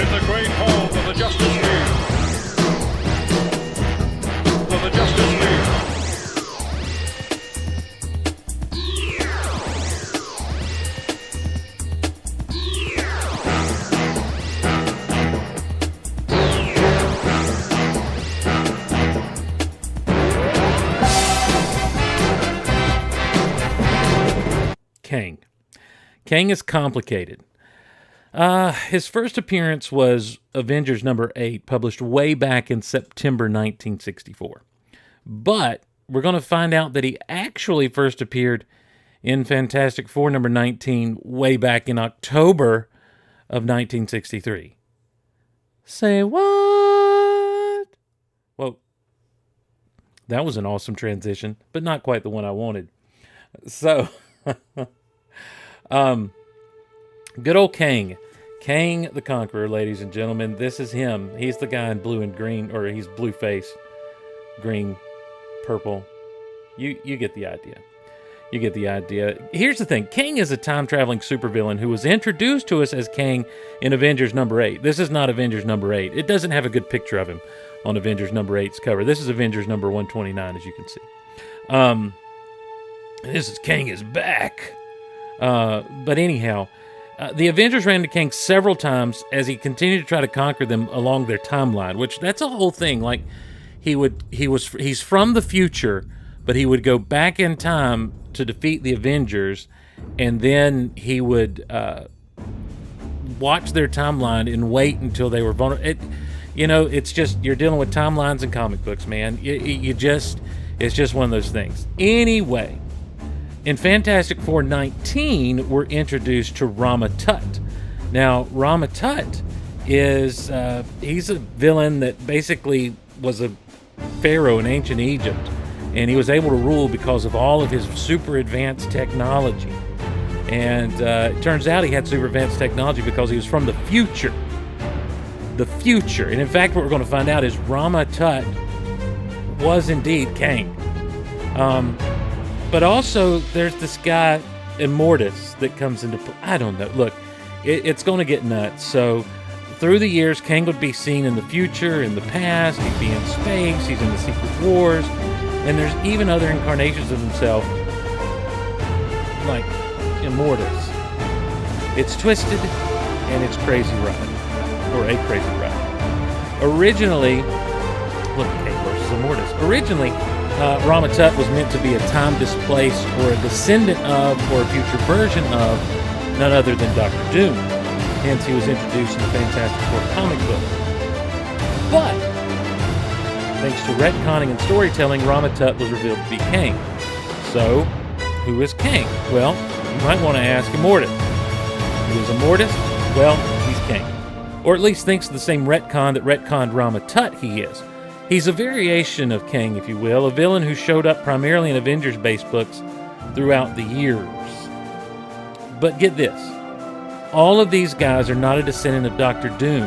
In the great hall of the Justice League. Of the Justice League. Kang is complicated. His first appearance was Avengers number 8, published way back in September 1964. But we're going to find out that he actually first appeared in Fantastic Four number 19 way back in October of 1963. Say what? Well, that was an awesome transition, but not quite the one I wanted. So, good old Kang. Kang the Conqueror, ladies and gentlemen. This is him. He's the guy in blue and green, or he's blue face, green, purple. You get the idea. You get the idea. Here's the thing. Kang is a time-traveling supervillain who was introduced to us as Kang in Avengers number 8. This is not Avengers number 8. It doesn't have a good picture of him on Avengers number 8's cover. This is Avengers number 129, as you can see. This is Kang is back. But anyhow, the Avengers ran into Kang several times as he continued to try to conquer them along their timeline, which that's a whole thing. Like he's from the future, but he would go back in time to defeat the Avengers, and then he would watch their timeline and wait until they were vulnerable. It's just, you're dealing with timelines and comic books, man. It's just one of those things. Anyway, in Fantastic Four 19, we're introduced to Rama Tut. Now, Rama Tut is, he's a villain that basically was a pharaoh in ancient Egypt, and he was able to rule because of all of his super advanced technology. And it turns out he had super advanced technology because he was from the future. The future. And in fact, what we're going to find out is Rama Tut was indeed Kang. But also, there's this guy, Immortus, that comes into play. I don't know. Look, it's going to get nuts. So, through the years, Kang would be seen in the future, in the past. He'd be in space. He's in the Secret Wars. And there's even other incarnations of himself, like Immortus. It's twisted, and it's crazy ride. Or a crazy ride. Originally, look, Kang versus Immortus. Originally, Rama Tut was meant to be a time-displaced or a descendant of, or a future version of, none other than Dr. Doom. Hence, he was introduced in the Fantastic Four comic book. But, thanks to retconning and storytelling, Rama Tut was revealed to be Kang. So, who is Kang? Well, you might want to ask Immortus. Who is Immortus? Well, he's Kang. Or at least thanks to the same retcon that retconned Rama Tut he is. He's a variation of Kang, if you will, a villain who showed up primarily in Avengers-based books throughout the years. But get this, all of these guys are not a descendant of Dr. Doom,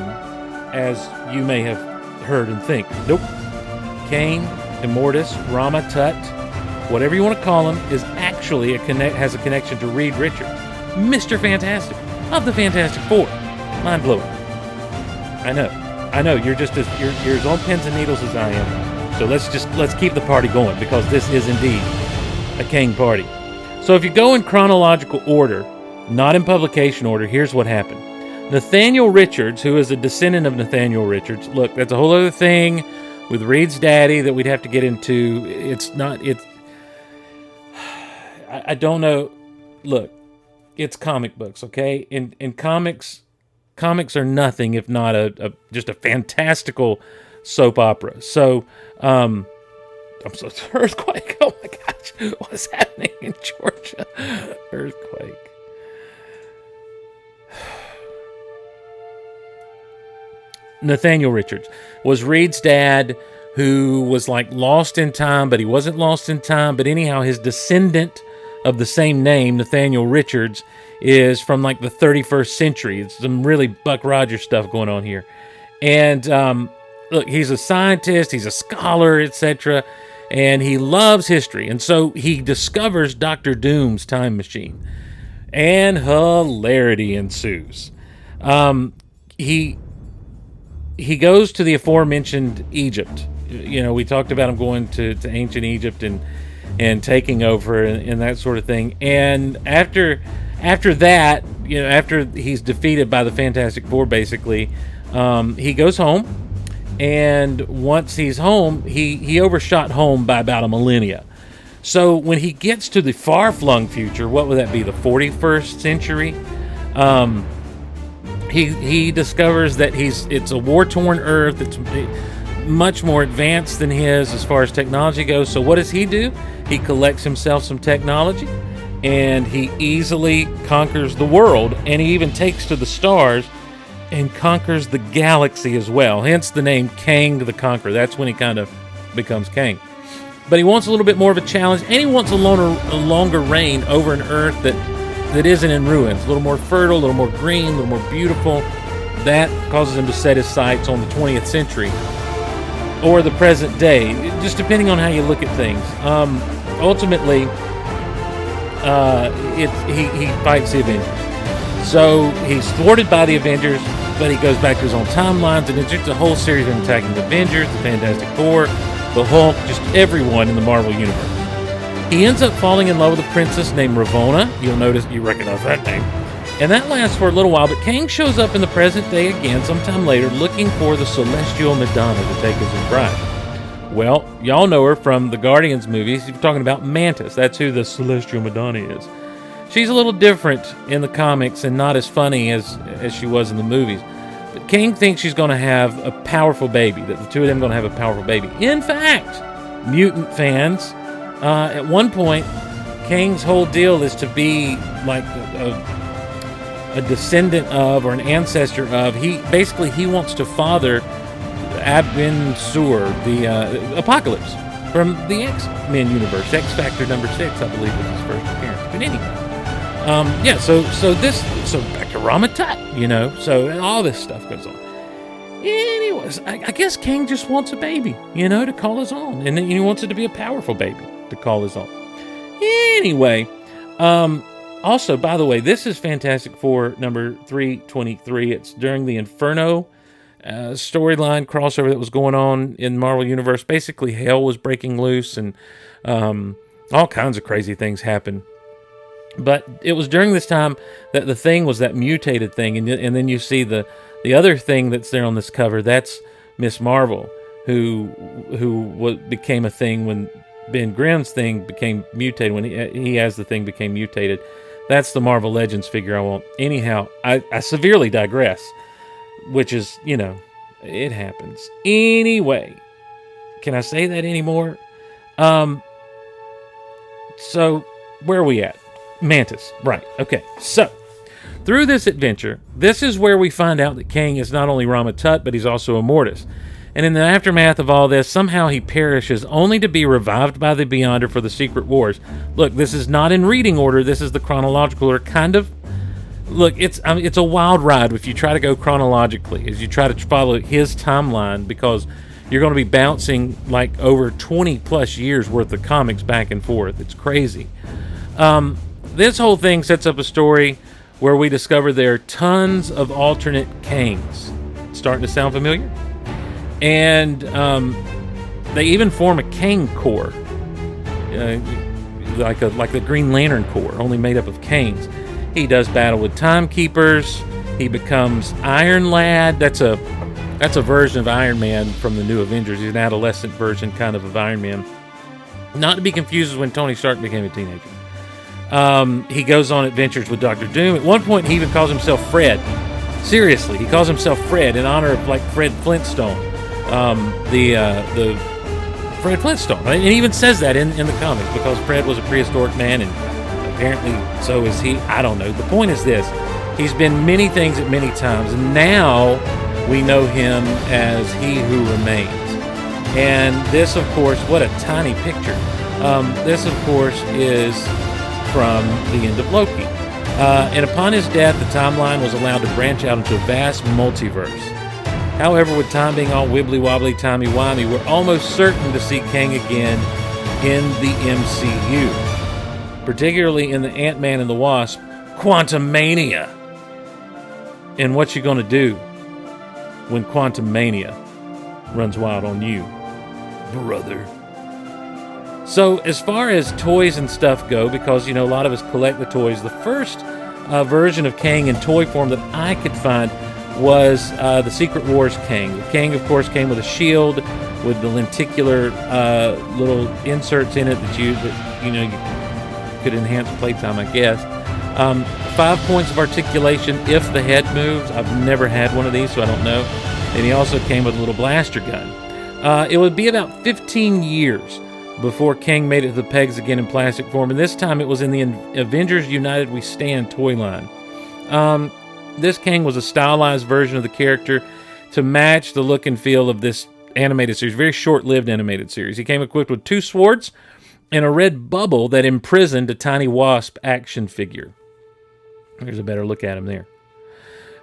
as you may have heard and think. Nope. Kang, Immortus, Rama Tut, whatever you want to call him, is actually has a connection to Reed Richards, Mr. Fantastic of the Fantastic Four. Mind-blowing. I know, you're as on pins and needles as I am. So let's keep the party going, because this is indeed a Kang party. So if you go in chronological order, not in publication order, here's what happened. Nathaniel Richards, who is a descendant of Nathaniel Richards, look, that's a whole other thing with Reed's daddy that we'd have to get into. I don't know. Look, it's comic books, okay? In comics are nothing if not just a fantastical soap opera. So, I'm so earthquake. Oh my gosh, what's happening in Georgia? Earthquake. Nathaniel Richards was Reed's dad, who was like lost in time, but he wasn't lost in time. But anyhow, his descendant of the same name, Nathaniel Richards, is from like the 31st century. It's some really Buck Rogers stuff going on here. And look, he's a scientist, he's a scholar, etc. And he loves history. And so he discovers Dr. Doom's time machine. And hilarity ensues. he goes to the aforementioned Egypt. We talked about him going to ancient Egypt and taking over and that sort of thing. And after that, after he's defeated by the Fantastic Four, basically, he goes home. And once he's home, he overshot home by about a millennia. So when he gets to the far-flung future, what would that be, the 41st century? He discovers that it's a war-torn Earth. It's much more advanced than his as far as technology goes. So what does he do? He collects himself some technology, and he easily conquers the world, and he even takes to the stars and conquers the galaxy as well. Hence the name Kang the Conqueror. That's when he kind of becomes Kang. But he wants a little bit more of a challenge, and he wants a longer reign over an Earth that isn't in ruins. A little more fertile, a little more green, a little more beautiful. That causes him to set his sights on the 20th century or the present day, just depending on how you look at things. Ultimately, he fights the Avengers. So he's thwarted by the Avengers, but he goes back to his own timelines, and it's just a whole series of attacking the Avengers, the Fantastic Four, the Hulk, just everyone in the Marvel Universe. He ends up falling in love with a princess named Ravonna. You'll notice, you recognize that name. And that lasts for a little while, but Kang shows up in the present day again sometime later looking for the celestial Madonna to take as his bride. Well, y'all know her from the Guardians movies. You're talking about Mantis. That's who the celestial Madonna is. She's a little different in the comics and not as funny as she was in the movies. But Kang thinks she's going to have a powerful baby, that the two of them are going to have a powerful baby. In fact, mutant fans, at one point, Kang's whole deal is to be like a descendant of, or an ancestor of, he wants to father Abin Sur, the Apocalypse, from the X-Men universe. X Factor number 6, I believe, was his first appearance. But anyway. So back to Rama Tut, so all this stuff goes on. Anyways, I guess Kang just wants a baby, to call his own. And then he wants it to be a powerful baby to call his own. Anyway, also, by the way, this is Fantastic Four number 323. It's during the Inferno storyline crossover that was going on in Marvel Universe. Basically, hell was breaking loose and all kinds of crazy things happened. But it was during this time that the Thing was that mutated thing, and then you see the other thing that's there on this cover. That's Miss Marvel, who became a Thing when Ben Grimm's Thing became mutated. When he has the Thing became mutated. That's the Marvel Legends figure I want. Anyhow, I severely digress, which is, it happens. Anyway, can I say that anymore? So where are we at? Mantis, right. Okay, so through this adventure, this is where we find out that Kang is not only Rama Tut, but he's also a Mortis. And in the aftermath of all this, somehow he perishes, only to be revived by the Beyonder for the Secret Wars. Look, this is not in reading order. This is the chronological order, kind of. Look, it's a wild ride if you try to go chronologically, as you try to follow his timeline, because you're going to be bouncing like over 20 plus years worth of comics back and forth. It's crazy. This whole thing sets up a story where we discover there are tons of alternate Kangs. Starting to sound familiar? And they even form a Kang Corps, like the Green Lantern Corps, only made up of Kangs. He does battle with Timekeepers. He becomes Iron Lad. That's a version of Iron Man from the New Avengers. He's an adolescent version, kind of Iron Man. Not to be confused with when Tony Stark became a teenager. He goes on adventures with Dr. Doom. At one point, he even calls himself Fred. Seriously, he calls himself Fred in honor of like Fred Flintstone, the Fred Flintstone. Right? And he even says that in the comics because Fred was a prehistoric man, and apparently so is he. I don't know. The point is this: he's been many things at many times, and now we know him as He Who Remains. And this, of course, what a tiny picture. This, of course, is from the end of Loki. And upon his death, the timeline was allowed to branch out into a vast multiverse. However, with time being all wibbly-wobbly, timey-wimey, we're almost certain to see Kang again in the MCU. Particularly in the Ant-Man and the Wasp, Quantumania. And what you gonna do? when Quantum Mania runs wild on you, brother. So as far as toys and stuff go, because, a lot of us collect the toys, the first version of Kang in toy form that I could find was the Secret Wars Kang. The Kang, of course, came with a shield with the lenticular little inserts in it that you could enhance playtime, I guess. 5 points of articulation if the head moves. I've never had one of these, so I don't know. And he also came with a little blaster gun. It would be about 15 years before Kang made it to the pegs again in plastic form, and this time it was in the Avengers United We Stand toy line. This Kang was a stylized version of the character to match the look and feel of this animated series, very short-lived animated series. He came equipped with 2 swords and a red bubble that imprisoned a tiny wasp action figure. There's a better look at him there.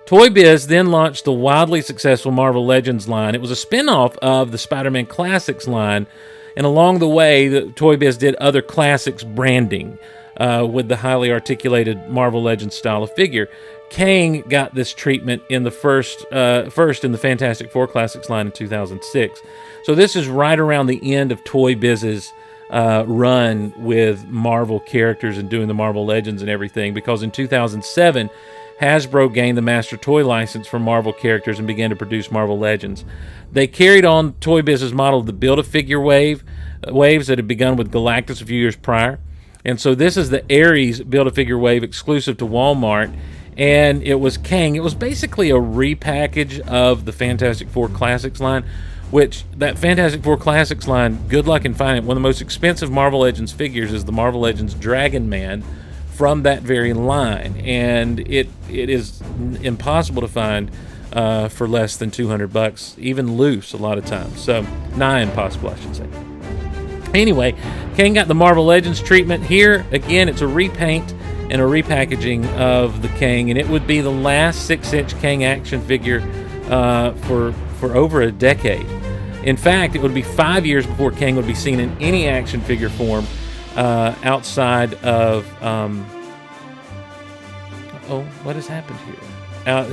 Toy Biz then launched the wildly successful Marvel Legends line. It was a spin-off of the Spider-Man Classics line, and along the way, the Toy Biz did other classics branding with the highly articulated Marvel Legends style of figure. Kang got this treatment in the first in the Fantastic Four Classics line in 2006. So this is right around the end of Toy Biz's run with Marvel characters and doing the Marvel Legends and everything, because in 2007, Hasbro gained the master toy license for Marvel characters and began to produce Marvel Legends. They carried on Toy Biz's model of the Build-A-Figure waves that had begun with Galactus a few years prior. And so this is the Ares Build-A-Figure wave exclusive to Walmart, and it was Kang. It was basically a repackage of the Fantastic Four Classics line, which that Fantastic Four Classics line, good luck in finding it. One of the most expensive Marvel Legends figures is the Marvel Legends Dragon Man from that very line, and it is impossible to find for less than $200, even loose a lot of times. So nigh impossible, I should say. Anyway, Kang got the Marvel Legends treatment here. Again, it's a repaint and a repackaging of the Kang, and it would be the last 6-inch Kang action figure for over a decade. In fact, it would be 5 years before Kang would be seen in any action figure form outside of... what has happened here?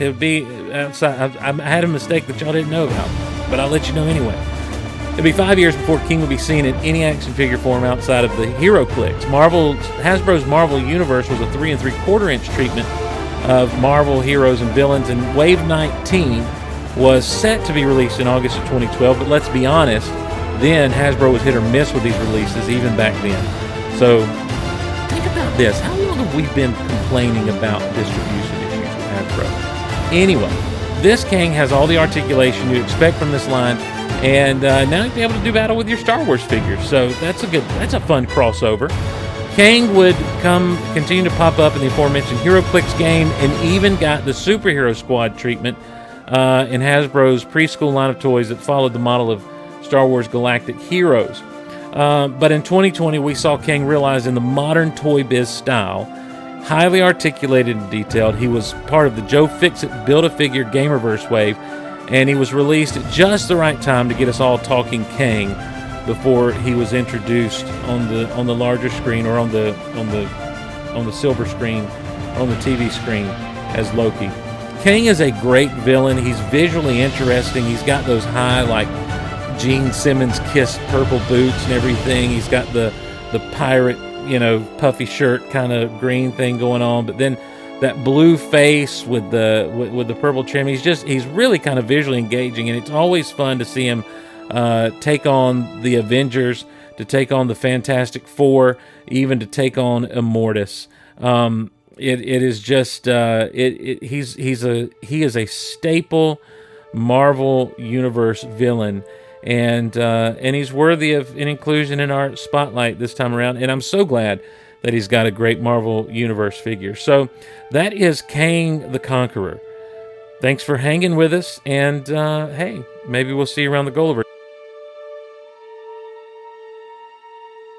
It would be outside... I had a mistake that y'all didn't know about, but I'll let you know anyway. It'd be 5 years before King would be seen in any action figure form outside of the Hero Clicks. Hasbro's Marvel Universe was a 3 3/4-inch treatment of Marvel heroes and villains, and Wave 19 was set to be released in August of 2012, but let's be honest, then Hasbro was hit or miss with these releases even back then. So think about this. How long have we been complaining about distribution issues with Hasbro? Anyway, this Kang has all the articulation you expect from this line, and now you'll be able to do battle with your Star Wars figures. So that's a fun crossover. Kang would continue to pop up in the aforementioned Hero Clicks game, and even got the Superhero Squad treatment in Hasbro's preschool line of toys that followed the model of Star Wars Galactic Heroes. But in 2020, we saw Kang realized in the modern Toy Biz style, highly articulated and detailed. He was part of the Joe Fixit Build-A-Figure Gamerverse wave, and he was released at just the right time to get us all talking Kang before he was introduced on the larger screen, or on the silver screen, on the TV screen as Loki. Kang is a great villain. He's visually interesting. He's got those high, like Gene Simmons kiss purple boots and everything. He's got the pirate, puffy shirt kind of green thing going on, but then that blue face with the purple trim. He's really kind of visually engaging, and it's always fun to see him take on the Avengers, to take on the Fantastic Four, even to take on Immortus. It is just he is a staple Marvel Universe villain, and he's worthy of an inclusion in our spotlight this time around. And I'm so glad that he's got a great Marvel Universe figure. So that is Kang the Conqueror. Thanks for hanging with us, and hey, maybe we'll see you around the Gulliver.